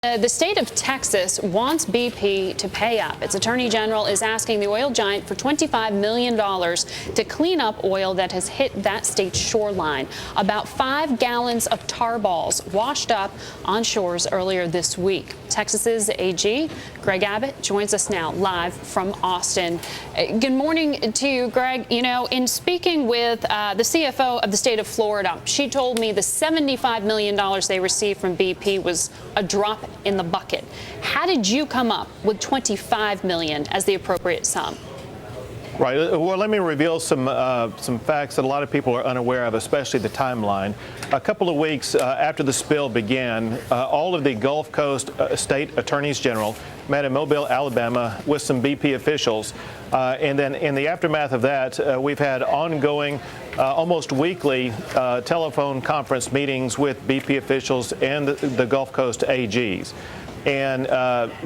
The state of Texas wants BP to pay up. Its attorney general is asking the oil giant for $25 million to clean up oil that has hit that state's shoreline. About 5 gallons of tar balls washed up on shores earlier this week. Texas's AG, Greg Abbott, joins us now live from Austin. Good morning to you, Greg. You know, in speaking with the CFO of the state of Florida, she told me the $75 million they received from BP was a drop in the bucket. How did you come up with $25 million as the appropriate sum? Right. Well, let me reveal some facts that a lot of people are unaware of, especially the timeline. A couple of weeks after the spill began, all of the Gulf Coast state attorneys general met in Mobile, Alabama, with some BP officials. And then in the aftermath of that, we've had ongoing, almost weekly telephone conference meetings with BP officials and the Gulf Coast AGs. And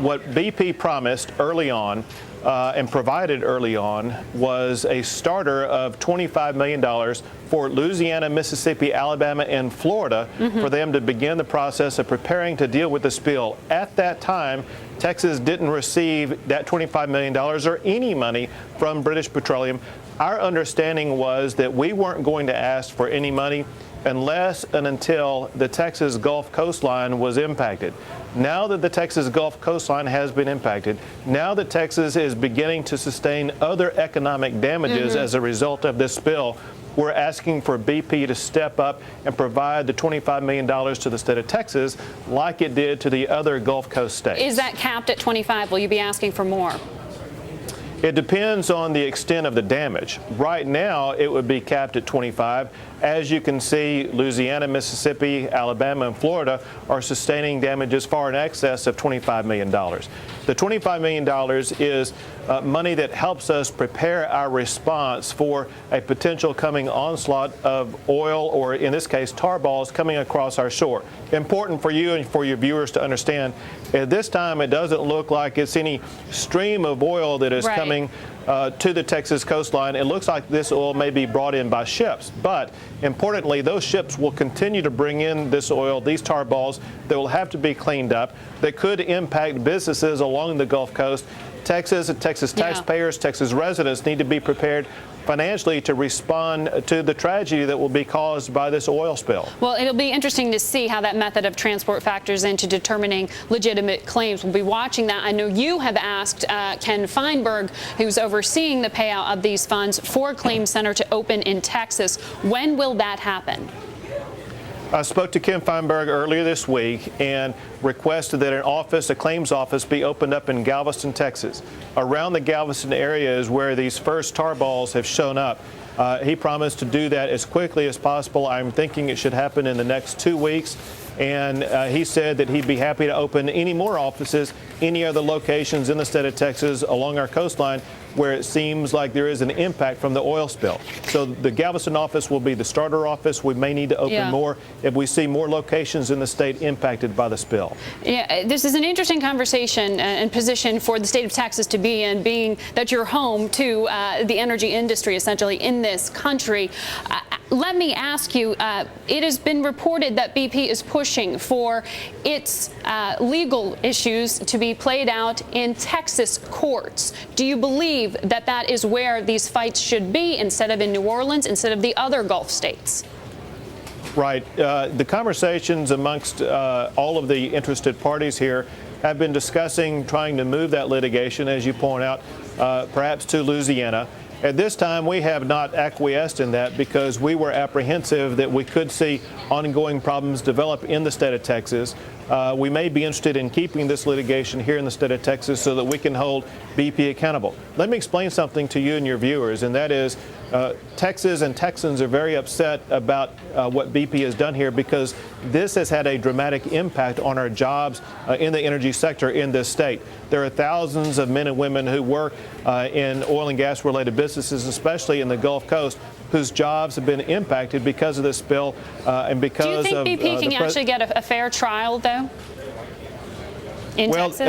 what BP promised early on and provided early on was a starter of $25 million for Louisiana, Mississippi, Alabama, and Florida for them to begin the process of preparing to deal with the spill. At that time, Texas didn't receive that $25 million or any money from British Petroleum. Our understanding was that we weren't going to ask for any money unless and until the Texas Gulf coastline was impacted. Now that the Texas Gulf coastline has been impacted, now that Texas is beginning to sustain other economic damages as a result of this spill, we're asking for BP to step up and provide the $25 million to the state of Texas like it did to the other Gulf Coast states. Is that capped at 25? Will you be asking for more? It depends on the extent of the damage. Right now, it would be capped at 25. As you can see, Louisiana, Mississippi, Alabama, and Florida are sustaining damages far in excess of $25 million. The $25 million is money that helps us prepare our response for a potential coming onslaught of oil, or in this case, tar balls coming across our shore. Important for you and for your viewers to understand, at this time, it doesn't look like it's any stream of oil that is coming to the Texas coastline. It looks like this oil may be brought in by ships, but importantly, those ships will continue to bring in this oil, these tar balls that will have to be cleaned up, that could impact businesses along the Gulf Coast. Texas and Texas taxpayers, Texas residents need to be prepared financially to respond to the tragedy that will be caused by this oil spill. Well, it'll be interesting to see how that method of transport factors into determining legitimate claims. We'll be watching that. I know you have asked Ken Feinberg, who's overseeing the payout of these funds, for a claim center to open in Texas. When will that happen? I spoke to Ken Feinberg earlier this week and requested that a claims office, be opened up in Galveston, Texas. Around the Galveston area is where these first tar balls have shown up. He promised to do that as quickly as possible. I'm thinking it should happen in the next 2 weeks. And he said that he'd be happy to open any more offices, any other locations in the state of Texas along our coastline where it seems like there is an impact from the oil spill. So the Galveston office will be the starter office. We may need to open more if we see more locations in the state impacted by the spill. Yeah, this is an interesting conversation and position for the state of Texas to be in, being that you're home to the energy industry essentially in this country. Let me ask you, it has been reported that BP is pushing for its legal issues to be played out in Texas courts. Do you believe that that is where these fights should be instead of in New Orleans, instead of the other Gulf states? Right. The conversations amongst all of the interested parties here have been discussing trying to move that litigation, as you point out, perhaps to Louisiana. At this time, we have not acquiesced in that because we were apprehensive that we could see ongoing problems develop in the state of Texas. We may be interested in keeping this litigation here in the state of Texas so that we can hold BP accountable. Let me explain something to you and your viewers, and that is Texas and Texans are very upset about what BP has done here because this has had a dramatic impact on our jobs in the energy sector in this state. There are thousands of men and women who work in oil and gas related businesses, especially in the Gulf Coast, whose jobs have been impacted because of this spill and because of... Do you think BP can actually get a fair trial, though, in Texas?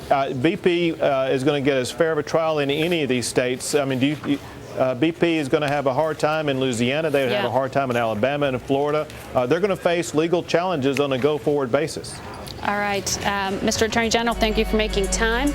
BP is going to get as fair of a trial in any of these states. I mean, BP is going to have a hard time in Louisiana. They would have a hard time in Alabama and Florida. They're going to face legal challenges on a go-forward basis. All right. Mr. Attorney General, thank you for making time.